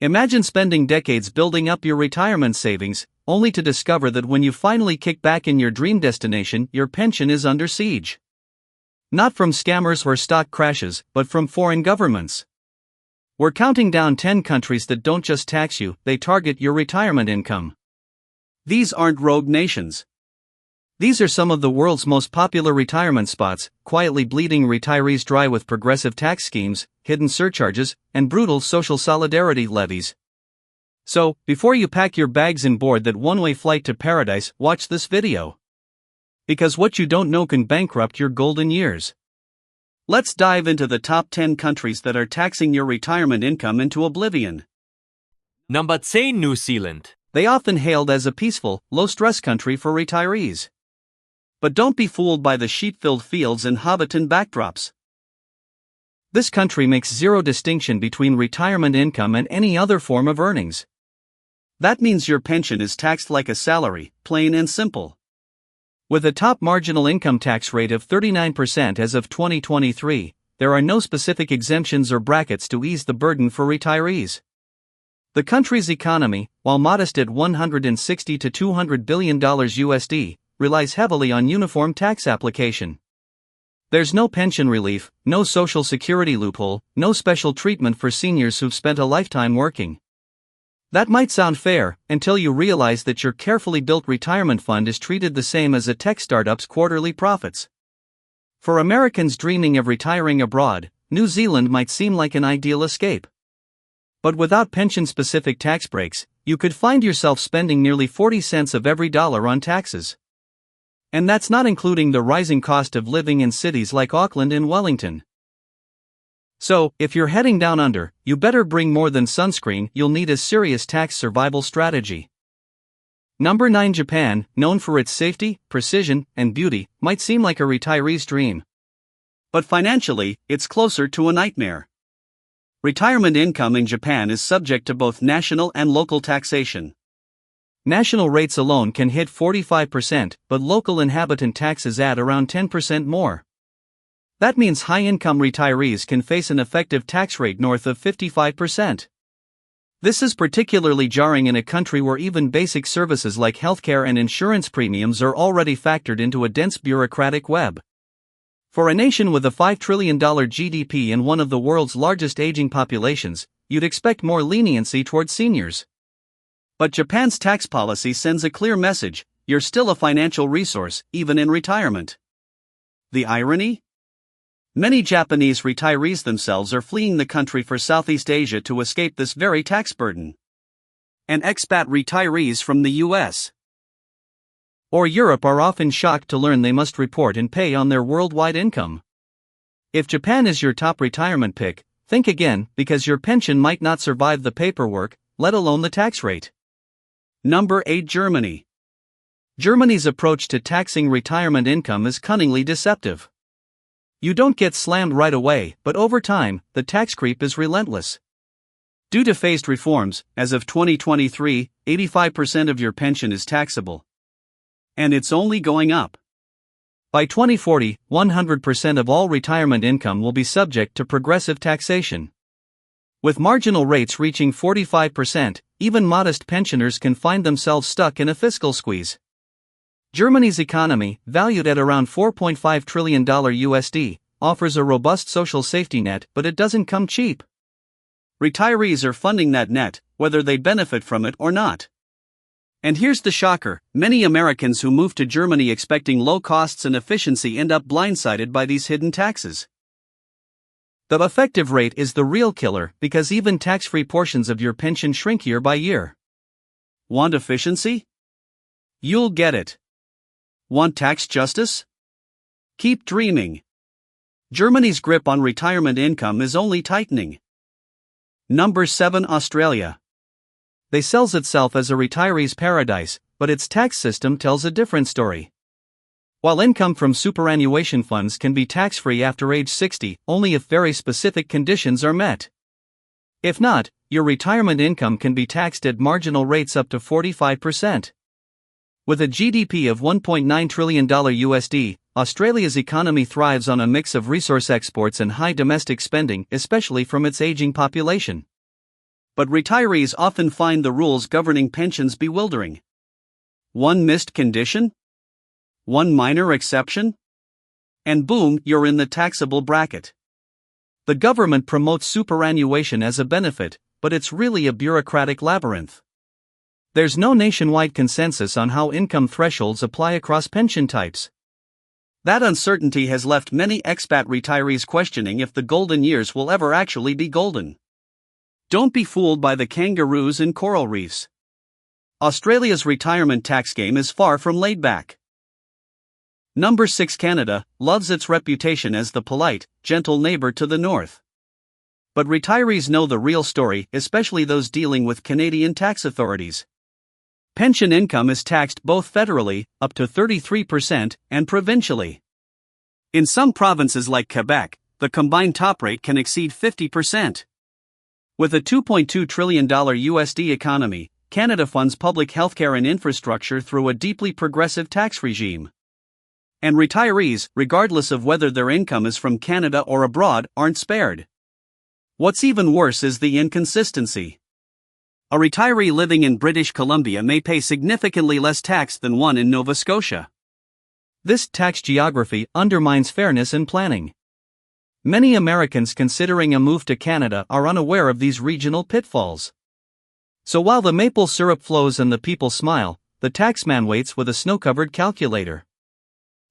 Imagine spending decades building up your retirement savings, only to discover that when you finally kick back in your dream destination, your pension is under siege. Not from scammers or stock crashes, but from foreign governments. We're counting down 10 countries that don't just tax you, they target your retirement income. These aren't rogue nations. These are some of the world's most popular retirement spots, quietly bleeding retirees dry with progressive tax schemes, hidden surcharges, and brutal social solidarity levies. So, before you pack your bags and board that one-way flight to paradise, watch this video. Because what you don't know can bankrupt your golden years. Let's dive into the top 10 countries that are taxing your retirement income into oblivion. Number 10, New Zealand. They often hailed as a peaceful, low-stress country for retirees. But don't be fooled by the sheep-filled fields and Hobbiton backdrops. This country makes zero distinction between retirement income and any other form of earnings. That means your pension is taxed like a salary, plain and simple. With a top marginal income tax rate of 39% as of 2023, there are no specific exemptions or brackets to ease the burden for retirees. The country's economy, while modest at $160 to $200 billion USD, relies heavily on uniform tax application. There's no pension relief, no social security loophole, no special treatment for seniors who've spent a lifetime working. That might sound fair, until you realize that your carefully built retirement fund is treated the same as a tech startup's quarterly profits. For Americans dreaming of retiring abroad, New Zealand might seem like an ideal escape. But without pension-specific tax breaks, you could find yourself spending nearly 40 cents of every dollar on taxes. And that's not including the rising cost of living in cities like Auckland and Wellington. So, if you're heading down under, you better bring more than sunscreen, you'll need a serious tax survival strategy. Number 9, Japan, known for its safety, precision, and beauty, might seem like a retiree's dream. But financially, it's closer to a nightmare. Retirement income in Japan is subject to both national and local taxation. National rates alone can hit 45%, but local inhabitant taxes add around 10% more. That means high-income retirees can face an effective tax rate north of 55%. This is particularly jarring in a country where even basic services like healthcare and insurance premiums are already factored into a dense bureaucratic web. For a nation with a $5 trillion GDP and one of the world's largest aging populations, you'd expect more leniency towards seniors. But Japan's tax policy sends a clear message: you're still a financial resource, even in retirement. The irony? Many Japanese retirees themselves are fleeing the country for Southeast Asia to escape this very tax burden. And expat retirees from the US or Europe are often shocked to learn they must report and pay on their worldwide income. If Japan is your top retirement pick, think again, because your pension might not survive the paperwork, let alone the tax rate. Number 8, Germany. Germany's approach to taxing retirement income is cunningly deceptive. You don't get slammed right away, but over time, the tax creep is relentless. Due to phased reforms, as of 2023, 85% of your pension is taxable. And it's only going up. By 2040, 100% of all retirement income will be subject to progressive taxation. With marginal rates reaching 45%, even modest pensioners can find themselves stuck in a fiscal squeeze. Germany's economy, valued at around $4.5 trillion USD, offers a robust social safety net, but it doesn't come cheap. Retirees are funding that net, whether they benefit from it or not. And here's the shocker: many Americans who move to Germany expecting low costs and efficiency end up blindsided by these hidden taxes. The effective rate is the real killer, because even tax-free portions of your pension shrink year by year. Want efficiency? You'll get it. Want tax justice? Keep dreaming. Germany's grip on retirement income is only tightening. Number 7, Australia. They sells itself as a retiree's paradise, but its tax system tells a different story. While income from superannuation funds can be tax-free after age 60, only if very specific conditions are met. If not, your retirement income can be taxed at marginal rates up to 45%. With a GDP of $1.9 trillion USD, Australia's economy thrives on a mix of resource exports and high domestic spending, especially from its aging population. But retirees often find the rules governing pensions bewildering. One missed condition? One minor exception? And boom, you're in the taxable bracket. The government promotes superannuation as a benefit, but it's really a bureaucratic labyrinth. There's no nationwide consensus on how income thresholds apply across pension types. That uncertainty has left many expat retirees questioning if the golden years will ever actually be golden. Don't be fooled by the kangaroos and coral reefs. Australia's retirement tax game is far from laid back. Number 6. Canada loves its reputation as the polite, gentle neighbor to the north. But retirees know the real story, especially those dealing with Canadian tax authorities. Pension income is taxed both federally, up to 33%, and provincially. In some provinces like Quebec, the combined top rate can exceed 50%. With a $2.2 trillion USD economy, Canada funds public healthcare and infrastructure through a deeply progressive tax regime. And retirees, regardless of whether their income is from Canada or abroad, aren't spared. What's even worse is the inconsistency. A retiree living in British Columbia may pay significantly less tax than one in Nova Scotia. This tax geography undermines fairness in planning. Many Americans considering a move to Canada are unaware of these regional pitfalls. So while the maple syrup flows and the people smile, the taxman waits with a snow-covered calculator.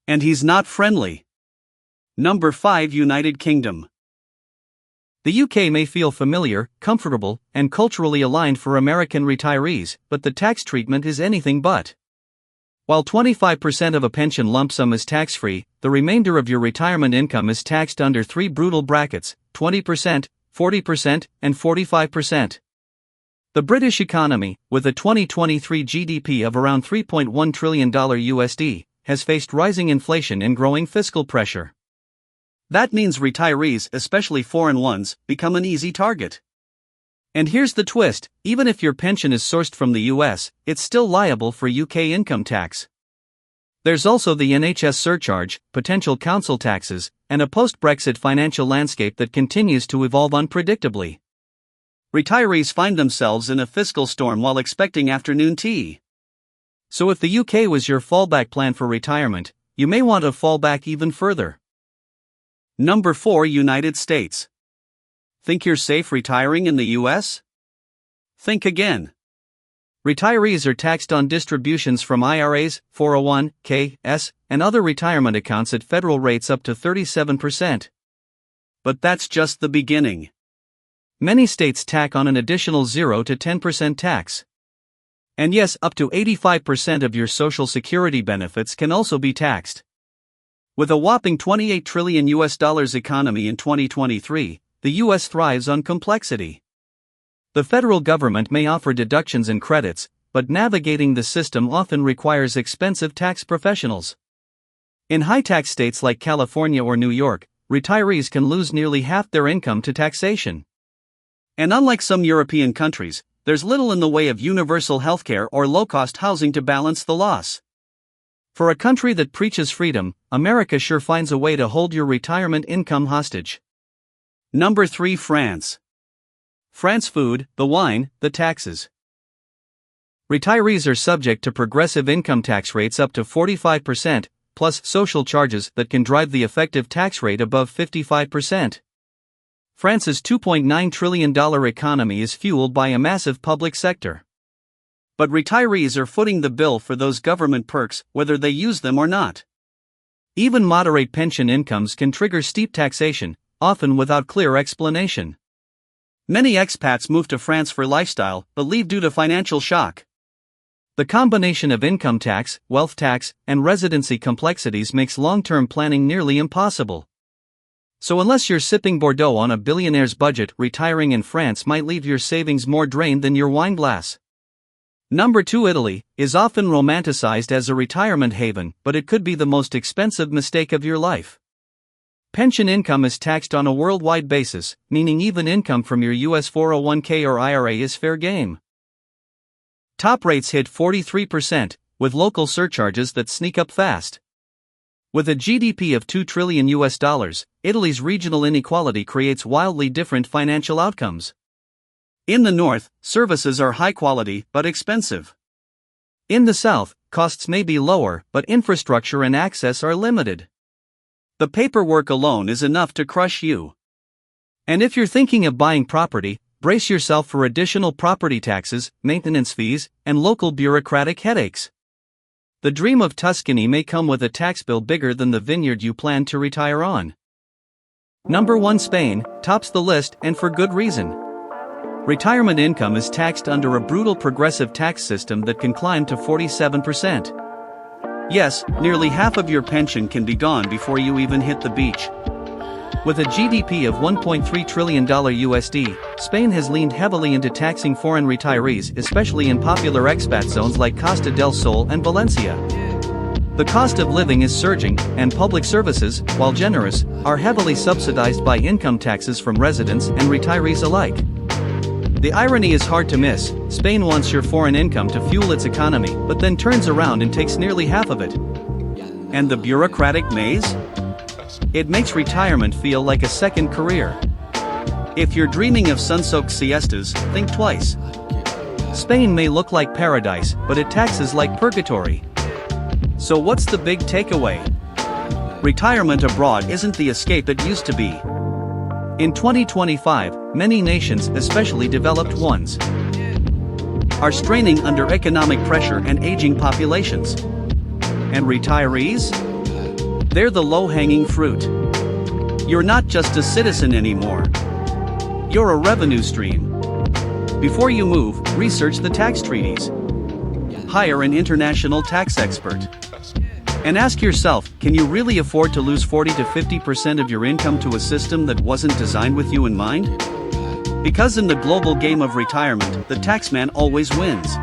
And he's not friendly. Number 5. United Kingdom. The UK may feel familiar, comfortable, and culturally aligned for American retirees, but the tax treatment is anything but. While 25% of a pension lump sum is tax-free, the remainder of your retirement income is taxed under three brutal brackets: 20%, 40%, and 45%. The British economy, with a 2023 GDP of around $3.1 trillion USD, has faced rising inflation and growing fiscal pressure. That means retirees, especially foreign ones, become an easy target. And here's the twist: even if your pension is sourced from the US, it's still liable for UK income tax. There's also the NHS surcharge, potential council taxes, and a post-Brexit financial landscape that continues to evolve unpredictably. Retirees find themselves in a fiscal storm while expecting afternoon tea. So if the UK was your fallback plan for retirement, you may want to fall back even further. Number 4. United States. Think you're safe retiring in the US? Think again. Retirees are taxed on distributions from IRAs, 401(k)s, and other retirement accounts at federal rates up to 37%. But that's just the beginning. Many states tack on an additional 0 to 10% tax. And yes, up to 85% of your Social Security benefits can also be taxed. With a whopping $28 trillion economy in 2023, the US thrives on complexity. The federal government may offer deductions and credits, but navigating the system often requires expensive tax professionals. In high-tax states like California or New York, retirees can lose nearly half their income to taxation. And unlike some European countries, there's little in the way of universal healthcare or low-cost housing to balance the loss. For a country that preaches freedom, America sure finds a way to hold your retirement income hostage. Number 3. France. France: food, the wine, the taxes. Retirees are subject to progressive income tax rates up to 45%, plus social charges that can drive the effective tax rate above 55%. France's $2.9 trillion economy is fueled by a massive public sector. But retirees are footing the bill for those government perks, whether they use them or not. Even moderate pension incomes can trigger steep taxation, often without clear explanation. Many expats move to France for lifestyle, but leave due to financial shock. The combination of income tax, wealth tax, and residency complexities makes long-term planning nearly impossible. So unless you're sipping Bordeaux on a billionaire's budget, retiring in France might leave your savings more drained than your wine glass. Number 2. Italy is often romanticized as a retirement haven, but it could be the most expensive mistake of your life. Pension income is taxed on a worldwide basis, meaning even income from your US 401(k) or IRA is fair game. Top rates hit 43%, with local surcharges that sneak up fast. With a GDP of $2 trillion, Italy's regional inequality creates wildly different financial outcomes. In the north, services are high quality but expensive. In the south, costs may be lower but infrastructure and access are limited. The paperwork alone is enough to crush you. And if you're thinking of buying property, brace yourself for additional property taxes, maintenance fees, and local bureaucratic headaches. The dream of Tuscany may come with a tax bill bigger than the vineyard you plan to retire on. Number 1, Spain tops the list, and for good reason. Retirement income is taxed under a brutal progressive tax system that can climb to 47%. Yes, nearly half of your pension can be gone before you even hit the beach. With a GDP of $1.3 trillion USD, Spain has leaned heavily into taxing foreign retirees, especially in popular expat zones like Costa del Sol and Valencia. The cost of living is surging, and public services, while generous, are heavily subsidized by income taxes from residents and retirees alike. The irony is hard to miss. Spain wants your foreign income to fuel its economy, but then turns around and takes nearly half of it. And the bureaucratic maze? It makes retirement feel like a second career. If you're dreaming of sun-soaked siestas, think twice. Spain may look like paradise, but it taxes like purgatory. So what's the big takeaway? Retirement abroad isn't the escape it used to be. In 2025, many nations, especially developed ones, are straining under economic pressure and aging populations. And retirees? They're the low-hanging fruit. You're not just a citizen anymore. You're a revenue stream. Before you move, research the tax treaties. Hire an international tax expert. And ask yourself, can you really afford to lose 40 to 50% of your income to a system that wasn't designed with you in mind? Because in the global game of retirement, the taxman always wins.